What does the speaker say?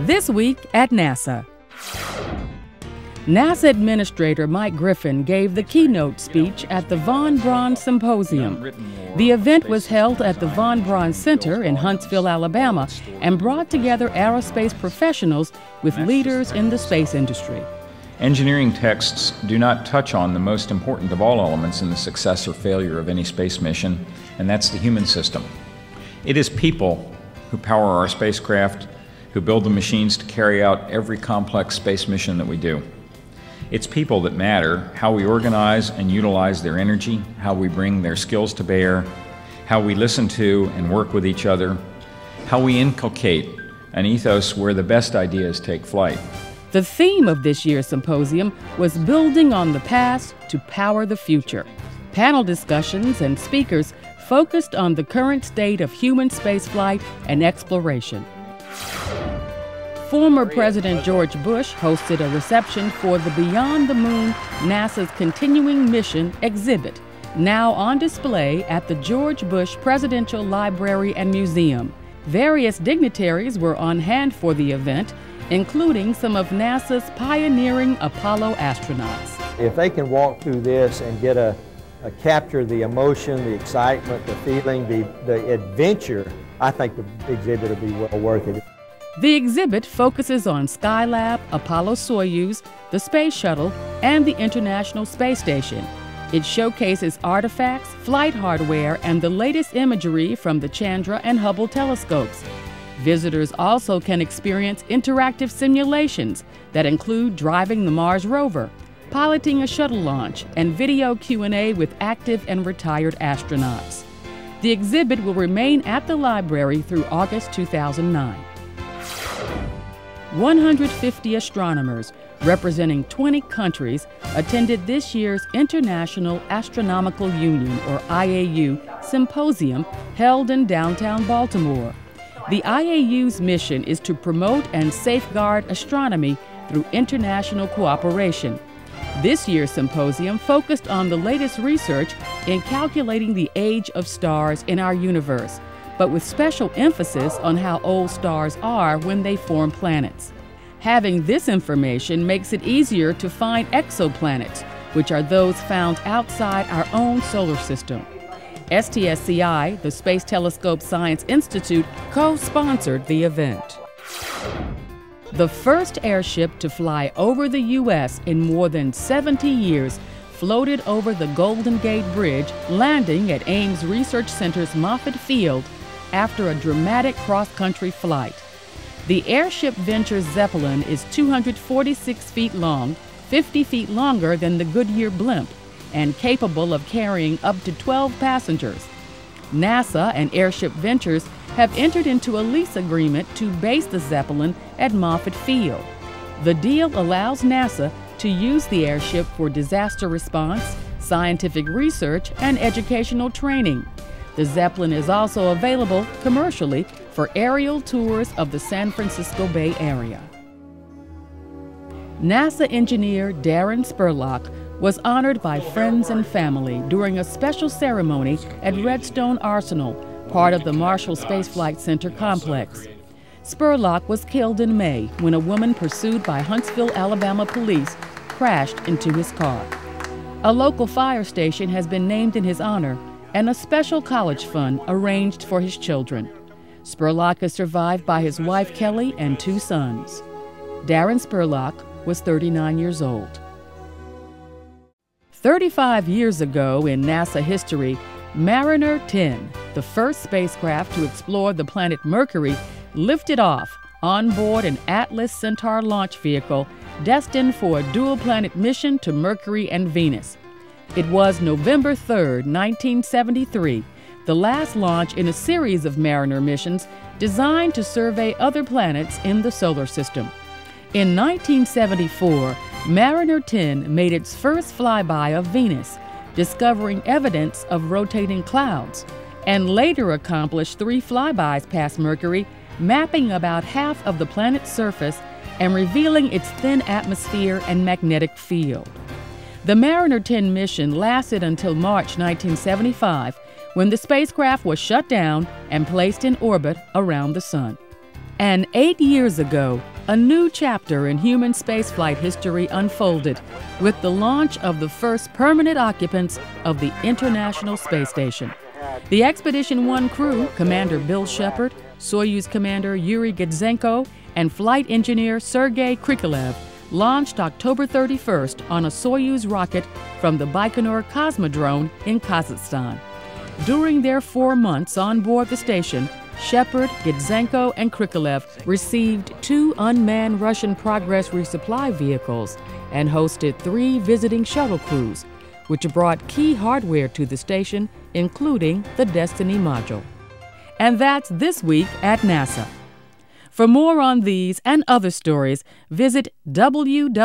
This week at NASA. NASA Administrator Mike Griffin gave the keynote speech at the Von Braun Symposium. The event was held at the Von Braun Center in Huntsville, Alabama, and brought together aerospace professionals with leaders in the space industry. Engineering texts do not touch on the most important of all elements in the success or failure of any space mission, and that's the human system. It is people who power our spacecraft, who build the machines to carry out every complex space mission that we do. It's people that matter, how we organize and utilize their energy, how we bring their skills to bear, how we listen to and work with each other, how we inculcate an ethos where the best ideas take flight. The theme of this year's symposium was Building on the Past to Power the Future. Panel discussions and speakers focused on the current state of human spaceflight and exploration. Former President George Bush hosted a reception for the Beyond the Moon, NASA's Continuing Mission exhibit, now on display at the George Bush Presidential Library and Museum. Various dignitaries were on hand for the event, including some of NASA's pioneering Apollo astronauts. If they can walk through this and get capture the emotion, the excitement, the feeling, the adventure, I think the exhibit will be well worth it. The exhibit focuses on Skylab, Apollo-Soyuz, the Space Shuttle, and the International Space Station. It showcases artifacts, flight hardware, and the latest imagery from the Chandra and Hubble telescopes. Visitors also can experience interactive simulations that include driving the Mars rover, piloting a shuttle launch, and video Q&A with active and retired astronauts. The exhibit will remain at the library through August 2009. 150 astronomers representing 20 countries attended this year's International Astronomical Union, or IAU, symposium held in downtown Baltimore. The IAU's mission is to promote and safeguard astronomy through international cooperation. This year's symposium focused on the latest research in calculating the age of stars in our universe, but with special emphasis on how old stars are when they form planets. Having this information makes it easier to find exoplanets, which are those found outside our own solar system. STSCI, the Space Telescope Science Institute, co-sponsored the event. The first airship to fly over the U.S. in more than 70 years floated over the Golden Gate Bridge, landing at Ames Research Center's Moffett Field after a dramatic cross-country flight. The airship venture ZEPPELIN is 246 feet long, 50 feet longer than the Goodyear blimp, and capable of carrying up to 12 passengers. NASA and Airship Ventures have entered into a lease agreement to base the Zeppelin at Moffett Field. The deal allows NASA to use the airship for disaster response, scientific research, and educational training. The Zeppelin is also available commercially for aerial tours of the San Francisco Bay Area. NASA engineer Darren Spurlock was honored by friends and family during a special ceremony at Redstone Arsenal, part of the Marshall Space Flight Center complex. Spurlock was killed in May when a woman pursued by Huntsville, Alabama police crashed into his car. A local fire station has been named in his honor, and a special college fund arranged for his children. Spurlock is survived by his wife Kelly and 2 sons. Darren Spurlock was 39 years old. 35 years ago in NASA history, Mariner 10, the first spacecraft to explore the planet Mercury, lifted off on board an Atlas Centaur launch vehicle destined for a dual-planet mission to Mercury and Venus. It was November 3, 1973, the last launch in a series of Mariner missions designed to survey other planets in the solar system. In 1974, Mariner 10 made its first flyby of Venus, discovering evidence of rotating clouds, and later accomplished 3 flybys past Mercury, mapping about half of the planet's surface and revealing its thin atmosphere and magnetic field. The Mariner 10 mission lasted until March 1975, when the spacecraft was shut down and placed in orbit around the Sun. And 8 years ago, a new chapter in human spaceflight history unfolded with the launch of the first permanent occupants of the International Space Station. The Expedition 1 crew, Commander Bill Shepard, Soyuz Commander Yuri Gidzenko, and Flight Engineer Sergei Krikalev, launched October 31st on a Soyuz rocket from the Baikonur Cosmodrome in Kazakhstan. During their 4 months on board the station, Shepard, Gidzenko, and Krikalev received 2 unmanned Russian Progress resupply vehicles and hosted 3 visiting shuttle crews, which brought key hardware to the station, including the Destiny module. And that's this week at NASA. For more on these and other stories, visit www.nasa.gov.